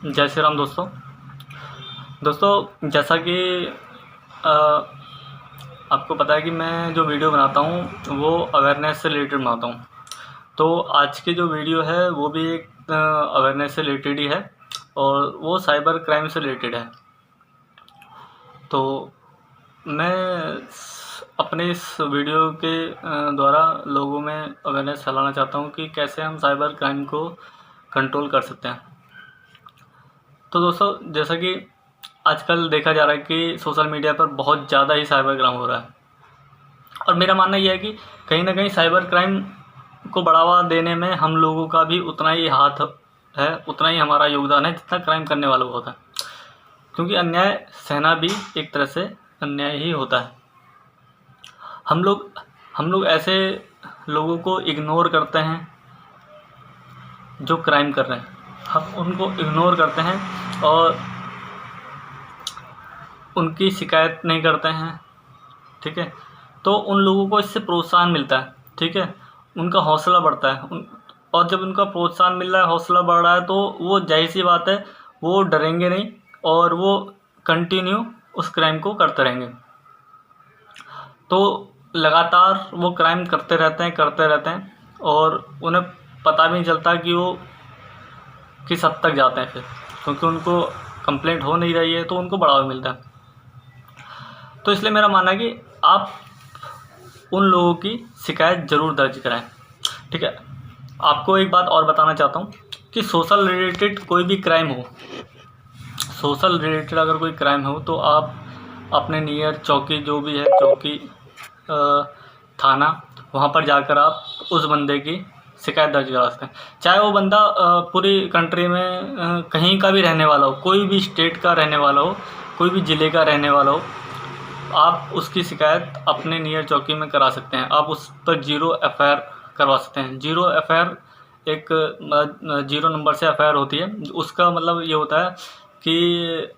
जय श्री राम दोस्तों जैसा कि अ, आपको पता है कि मैं जो वीडियो बनाता हूँ वो अवेयरनेस से रिलेटेड बनाता हूँ। तो आज की जो वीडियो है वो भी एक अवेयरनेस से रिलेटेड ही है और वो साइबर क्राइम से रिलेटेड है। तो मैं अपने इस वीडियो के द्वारा लोगों में अवेयरनेस फैलाना चाहता हूँ कि कैसे हम साइबर क्राइम को कंट्रोल कर सकते हैं। तो दोस्तों जैसा कि आजकल देखा जा रहा है कि सोशल मीडिया पर बहुत ज़्यादा ही साइबर क्राइम हो रहा है और मेरा मानना यह है कि कहीं ना कहीं साइबर क्राइम को बढ़ावा देने में हम लोगों का भी उतना ही हाथ है, उतना ही हमारा योगदान है जितना क्राइम करने वालों को होता है, क्योंकि अन्याय सहना भी एक तरह से अन्याय ही होता है। हम लोग ऐसे लोगों को इग्नोर करते हैं जो क्राइम कर रहे हैं, हम उनको इग्नोर करते हैं और उनकी शिकायत नहीं करते हैं। ठीक है, तो उन लोगों को इससे प्रोत्साहन मिलता है। ठीक है, उनका हौसला बढ़ता है और जब उनका प्रोत्साहन मिल रहा है, हौसला बढ़ रहा है, तो वो जाहिर सी बात है वो डरेंगे नहीं और वो कंटिन्यू उस क्राइम को करते रहेंगे। तो लगातार वो क्राइम करते रहते हैं और उन्हें पता भी नहीं चलता कि वो किस हद तक जाते हैं फिर, क्योंकि उनको कंप्लेंट हो नहीं रही है तो उनको बढ़ावा मिलता है। तो इसलिए मेरा मानना है कि आप उन लोगों की शिकायत ज़रूर दर्ज कराएं। ठीक है, आपको एक बात और बताना चाहता हूँ कि सोशल रिलेटेड कोई भी क्राइम हो, सोशल रिलेटेड अगर कोई क्राइम हो तो आप अपने नियर चौकी, जो भी है चौकी, थाना, वहाँ पर जाकर आप उस बंदे की शिकायत दर्ज करा सकते हैं। चाहे वो बंदा पूरी कंट्री में कहीं का भी रहने वाला हो, कोई भी स्टेट का रहने वाला हो, कोई भी ज़िले का रहने वाला हो, आप उसकी शिकायत अपने नियर चौकी में करा सकते हैं। आप उस पर ज़ीरो एफआईआर करवा सकते हैं। ज़ीरो एफआईआर एक ज़ीरो नंबर से एफआईआर होती है। उसका मतलब ये होता है कि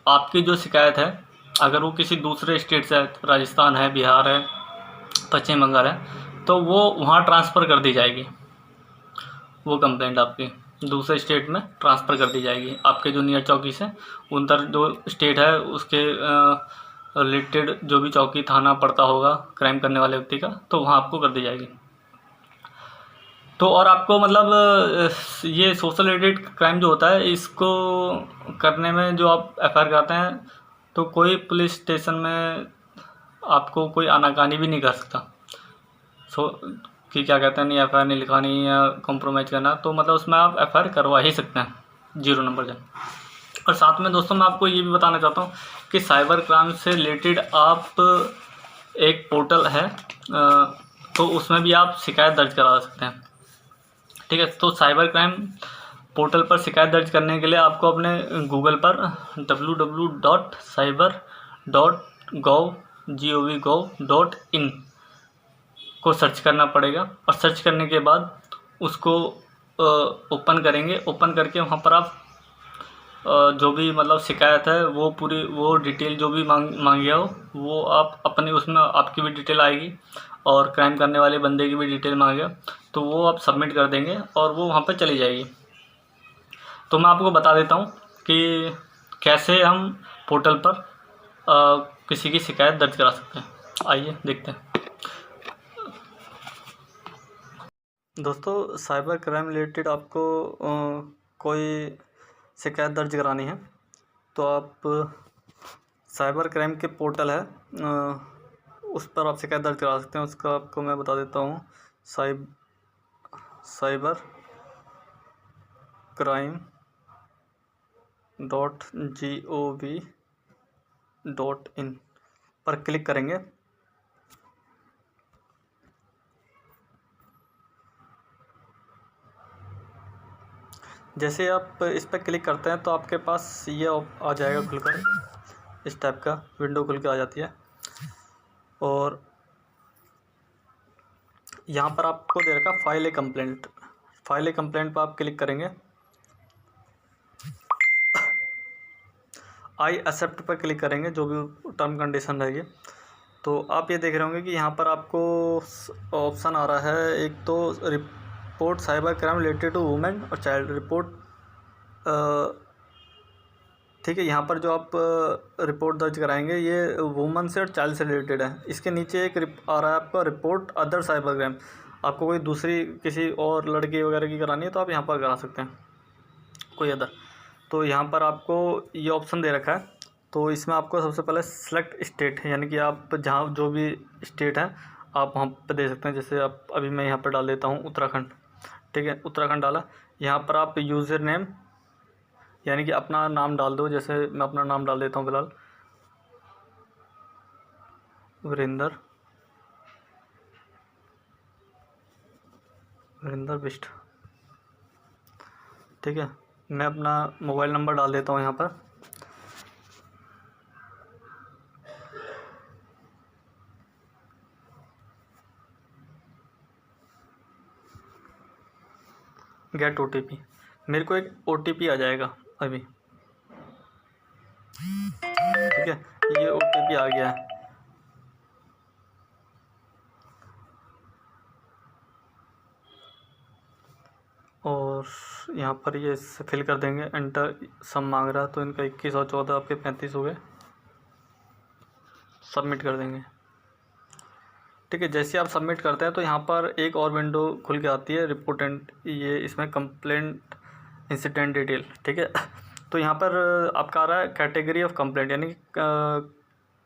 आपकी जो शिकायत है, अगर वो किसी दूसरे स्टेट से है, राजस्थान है, बिहार है, पश्चिम बंगाल है, तो वो वहाँ ट्रांसफ़र कर दी जाएगी। वो कंप्लेंट आपकी दूसरे स्टेट में ट्रांसफ़र कर दी जाएगी आपके जो नियर चौकी से, उधर जो स्टेट है उसके रिलेटेड जो भी चौकी थाना पड़ता होगा क्राइम करने वाले व्यक्ति का, तो वहाँ आपको कर दी जाएगी। तो और आपको मतलब ये सोशल रिलेटेड क्राइम जो होता है, इसको करने में जो आप एफआईआर कराते हैं, तो कोई पुलिस स्टेशन में आपको कोई आनाकानी भी नहीं कर सकता। कि क्या कहते हैं, नहीं एफआईआर नहीं लिखानी या कॉम्प्रोमाइज़ करना, तो मतलब उसमें आप एफआईआर करवा ही सकते हैं 0 नंबर से। और साथ में दोस्तों मैं आपको ये भी बताना चाहता हूँ कि साइबर क्राइम से रिलेटेड आप एक पोर्टल है, तो उसमें भी आप शिकायत दर्ज करा सकते हैं। ठीक है, तो साइबर क्राइम पोर्टल पर शिकायत दर्ज करने के लिए आपको अपने गूगल पर www.cyber.gov.in को सर्च करना पड़ेगा और सर्च करने के बाद उसको ओपन करेंगे। ओपन करके वहाँ पर आप जो भी मतलब शिकायत है वो पूरी वो डिटेल जो भी मांगिया हो, वो आप अपने उसमें आपकी भी डिटेल आएगी और क्राइम करने वाले बंदे की भी डिटेल मांगेगा, तो वो आप सबमिट कर देंगे और वो वहाँ पर चली जाएगी। तो मैं आपको बता देता हूँ कि कैसे हम पोर्टल पर किसी की शिकायत दर्ज करा सकते हैं। आइए देखते हैं। दोस्तों साइबर क्राइम रिलेटेड आपको कोई शिकायत दर्ज करानी है तो आप साइबर क्राइम के पोर्टल है, उस पर आप शिकायत दर्ज करा सकते हैं। उसका आपको मैं बता देता हूँ, cybercrime.gov.in पर क्लिक करेंगे। जैसे आप इस पर क्लिक करते हैं तो आपके पास ये आ जाएगा खुलकर, इस टाइप का विंडो खुल के आ जाती है और यहाँ पर आपको दे रखा फाइल ए कंप्लेंट। फाइल ए कंप्लेंट पर आप क्लिक करेंगे। आई एक्सेप्ट पर क्लिक करेंगे, जो भी टर्म कंडीशन रहेगी। तो आप ये देख रहे होंगे कि यहाँ पर आपको ऑप्शन आ रहा है, एक तो report cyber crime related to women और चाइल्ड, रिपोर्ट ठीक है। यहाँ पर जो आप रिपोर्ट दर्ज कराएंगे ये वुमन से और चाइल्ड से रिलेटेड है। इसके नीचे एक आ रहा है आपका रिपोर्ट अदर साइबर क्राइम। आपको कोई दूसरी किसी और लड़की वगैरह की करानी है तो आप यहाँ पर करा सकते हैं, कोई अदर। तो यहाँ पर आपको ये ऑप्शन दे रखा है। तो इसमें आपको सबसे पहले सेलेक्ट स्टेट है, यानी कि आप जहाँ जो भी स्टेट है आप वहाँ पे दे सकते हैं। जैसे आप अभी मैं यहाँ पर डाल देता हूँ उत्तराखंड। ठीक है, उत्तराखंड डाला। यहाँ पर आप यूज़र नेम यानी कि अपना नाम डाल दो। जैसे मैं अपना नाम डाल देता हूँ फिलहाल, वीरेंद्र बिष्ट। ठीक है, मैं अपना मोबाइल नंबर डाल देता हूँ यहाँ पर। गेट OTP, मेरे को एक OTP आ जाएगा अभी। ठीक है, ये OTP आ गया है। और यहाँ पर ये फिल कर देंगे। एंटर सम मांग रहा है तो इनका 21 और 14 आपके 35 हो गए। सबमिट कर देंगे। ठीक है, जैसे आप सबमिट करते हैं तो यहाँ पर एक और विंडो खुल के आती है, रिपोर्ट एंड ये इसमें कंप्लेंट इंसिडेंट डिटेल। ठीक है, तो यहाँ पर आपका आ रहा है कैटेगरी ऑफ कंप्लेंट, यानी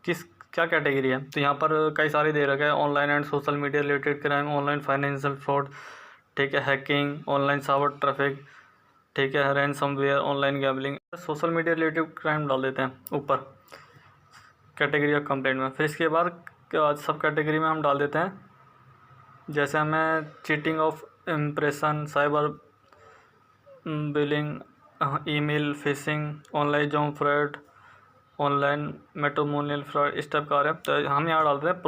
किस क्या कैटेगरी है। तो यहाँ पर कई सारे दे रखा है, online and social media related crime, online financial fraud, ठीक है, हैकिंग, ऑनलाइन साइबर ट्रैफिक, ठीक है, ransomware, online gambling. Social media related crime डाल देते हैं ऊपर कैटेगरी ऑफ कंप्लेंट में। फिर इसके बाद सब कैटेगरी में हम डाल देते हैं। जैसे हमें cheating of impression, cyber billing, email fishing, online job fraud, online matrimonial fraud, इस टाइप का आ रहा है। तो हम यहाँ डालते हैं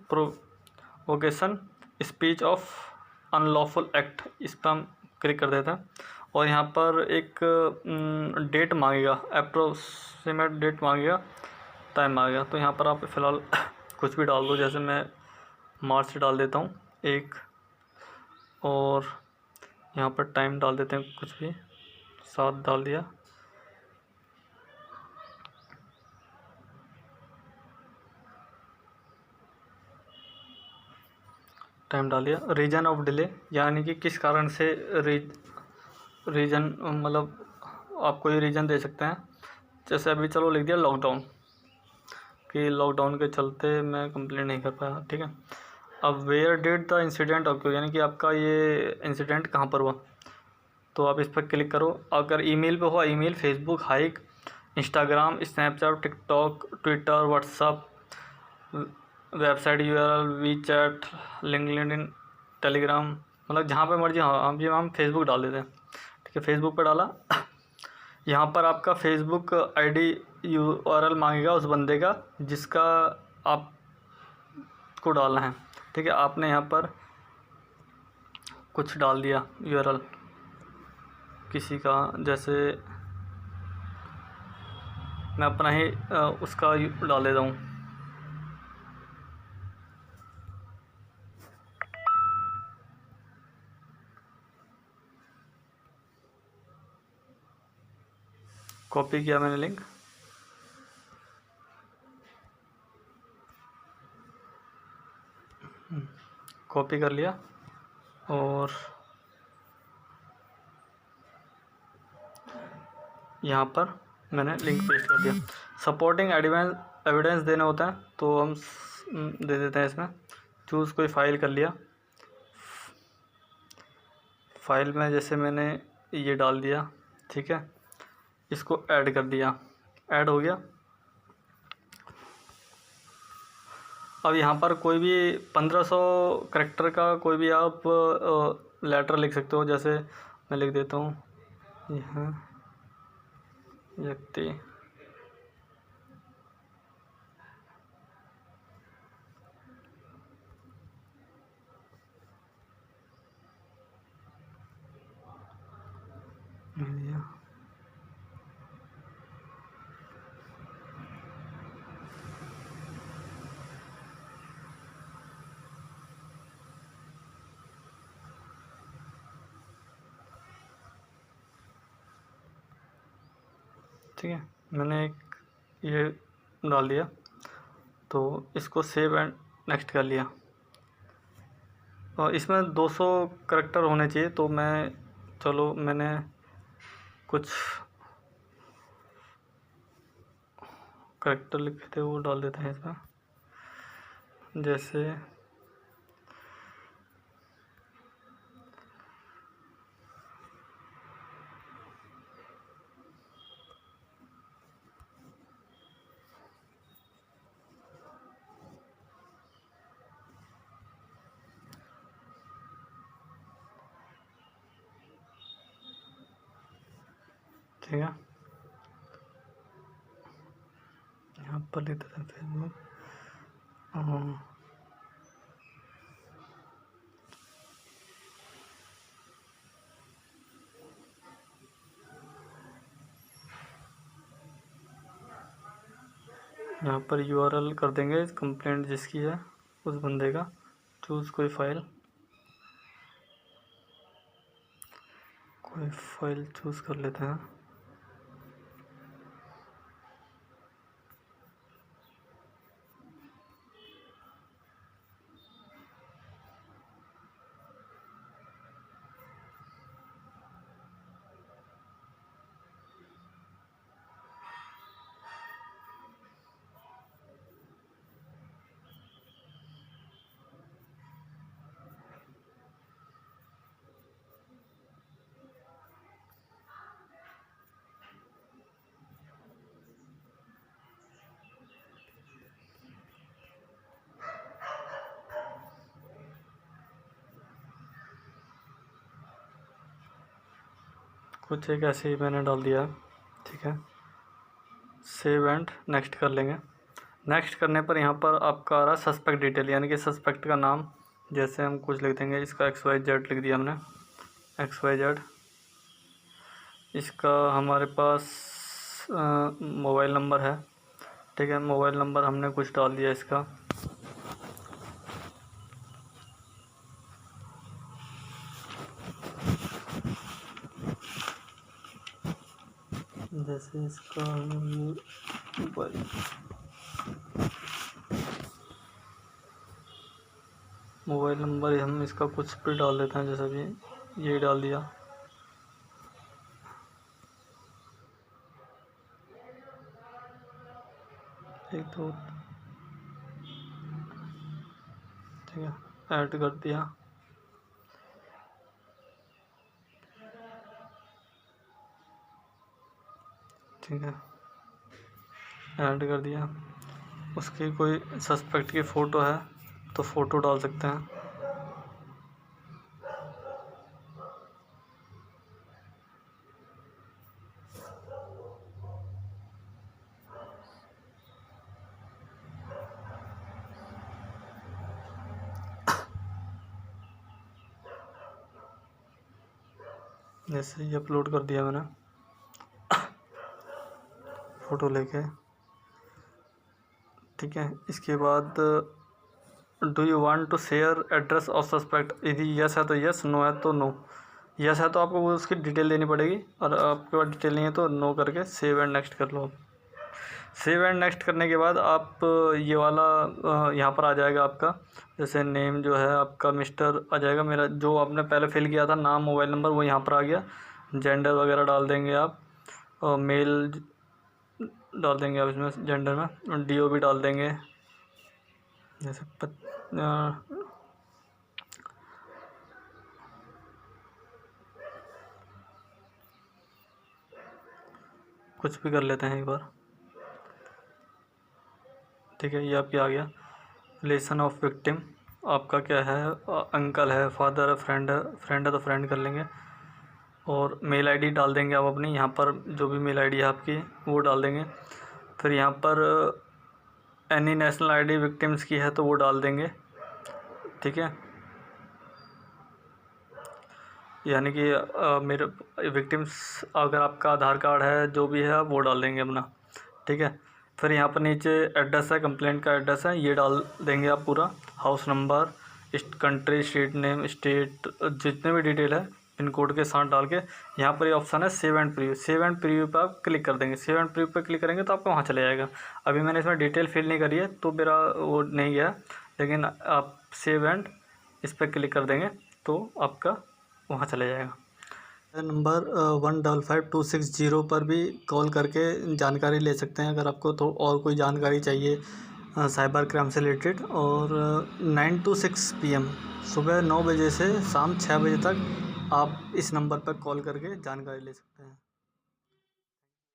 provocation speech of unlawful act, इस पर हम क्लिक कर देते हैं। और यहाँ पर एक डेट मांगेगा, अप्रोक्सीमेट डेट मांगेगा, टाइम मांगेगा। तो यहाँ पर आप फ़िलहाल कुछ भी डाल दो। जैसे मैं मार्च डाल देता हूँ 1, और यहाँ पर टाइम डाल देते हैं कुछ भी, 7 डाल दिया। टाइम डाल दिया। रीजन ऑफ डिले, यानी कि किस कारण से रीजन, मतलब आप कोई रीज़न दे सकते हैं। जैसे अभी चलो लिख दिया लॉकडाउन, कि लॉकडाउन के चलते मैं कंप्लेंट नहीं कर पाया। ठीक है, अब where did the incident occur, यानी कि आपका ये इंसिडेंट कहाँ पर हुआ। तो आप इस पर क्लिक करो। अगर ईमेल पे हुआ, email, Facebook, Hike, Instagram, Snapchat, TikTok, Twitter, WhatsApp, website URL, WeChat, LinkedIn, Telegram, मतलब जहाँ पे मर्जी। हाँ, अभी हम फेसबुक डाल देते हैं। ठीक है, फेसबुक पे डाला। यहाँ पर आपका फेसबुक ID URL मांगेगा उस बंदे का जिसका आपको डालना है। ठीक है, आपने यहाँ पर कुछ डाल दिया URL किसी का, जैसे मैं अपना ही उसका डाल देता हूँ। कॉपी किया मैंने लिंक, कॉपी कर लिया, और यहाँ पर मैंने लिंक पेस्ट कर दिया। सपोर्टिंग एविडेंस देना होता है तो हम दे देते हैं इसमें। चूज़ कोई फाइल कर लिया। फाइल में जैसे मैंने ये डाल दिया। ठीक है, इसको ऐड कर दिया, ऐड हो गया। अब यहाँ पर कोई भी 1500 करेक्टर का कोई भी आप लेटर लिख सकते हो। जैसे मैं लिख देता हूँ यहाँ व्यक्ति ठीक है। मैंने एक ये डाल दिया, तो इसको सेव एंड नेक्स्ट कर लिया। और इसमें 200 करैक्टर होने चाहिए, तो मैंने कुछ करैक्टर लिखे थे वो डाल देते हैं इसमें। जैसे ठीक है, यहाँ पर लिख देते हैं फेसबुक। यहाँ पर URL कर देंगे कंप्लेंट जिसकी है उस बंदे का। चूज़ कोई फ़ाइल चूज़ कर लेते हैं। कुछ एक ऐसे ही मैंने डाल दिया, ठीक है। सेव एंड नेक्स्ट कर लेंगे। नेक्स्ट करने पर यहाँ पर आपका आ रहा है सस्पेक्ट डिटेल, यानी कि सस्पेक्ट का नाम। जैसे हम कुछ लिख देंगे, इसका XYZ लिख दिया हमने, XYZ। इसका हमारे पास मोबाइल नंबर है, ठीक है। मोबाइल नंबर हमने कुछ डाल दिया इसका। जैसे इसका मोबाइल नंबर हम इसका कुछ भी डाल देते हैं, जैसे भी ये डाल दिया। एक दो, ठीक है, ऐड कर दिया, ठीक है, ऐड कर दिया। उसकी कोई सस्पेक्ट की फ़ोटो है तो फ़ोटो डाल सकते हैं, जैसे ये अपलोड कर दिया मैंने फ़ोटो लेके, ठीक है। इसके बाद do you want to share address of suspect, यदि यस है तो यस, नो है तो नो। यस है तो आपको वो उसकी डिटेल देनी पड़ेगी, और आपके पास डिटेल नहीं है तो नो करके सेव एंड नेक्स्ट कर लो। सेव एंड नेक्स्ट करने के बाद आप ये वाला यहाँ पर आ जाएगा आपका, जैसे नेम जो है आपका मिस्टर आ जाएगा। मेरा जो आपने पहले फिल किया था नाम मोबाइल नंबर वो यहाँ पर आ गया। जेंडर वगैरह डाल देंगे आप, और मेल डाल देंगे आप इसमें जेंडर में, और DO भी डाल देंगे। जैसे कुछ भी कर लेते हैं एक बार, ठीक है। ये आपके आ गया। रिलेशन ऑफ विक्टिम आपका क्या है, अंकल है, फादर है, फ्रेंड है तो फ्रेंड कर लेंगे। और मेल आईडी डाल देंगे आप अपनी, यहाँ पर जो भी मेल आईडी है आपकी वो डाल देंगे। फिर यहाँ पर एनी नेशनल आईडी विक्टिम्स की है तो वो डाल देंगे, ठीक है। यानी कि मेरे विक्टिम्स अगर आपका आधार कार्ड है जो भी है आप वो डाल देंगे अपना, ठीक है। फिर यहाँ पर नीचे एड्रेस है, कंप्लेंट का एड्रेस है, ये डाल देंगे आप पूरा, house number, country, state name, state जितने भी डिटेल है पिन कोड के साथ डाल के यहाँ पर ये ऑप्शन है save and preview. Save and preview पर आप क्लिक कर देंगे। सेव एंड प्रीव्यू पर क्लिक करेंगे तो आपको वहाँ चले जाएगा। अभी मैंने इसमें डिटेल फिल नहीं करी है तो मेरा वो नहीं गया, लेकिन आप सेव एंड इस पर क्लिक कर देंगे तो आपका वहाँ चले जाएगा। नंबर 155260 पर भी कॉल करके जानकारी ले सकते हैं अगर आपको तो और कोई जानकारी चाहिए साइबर क्राइम से रिलेटेड। और 9 to 6 PM सुबह 9 बजे से शाम 6 बजे तक आप इस नंबर पर कॉल करके जानकारी ले सकते हैं।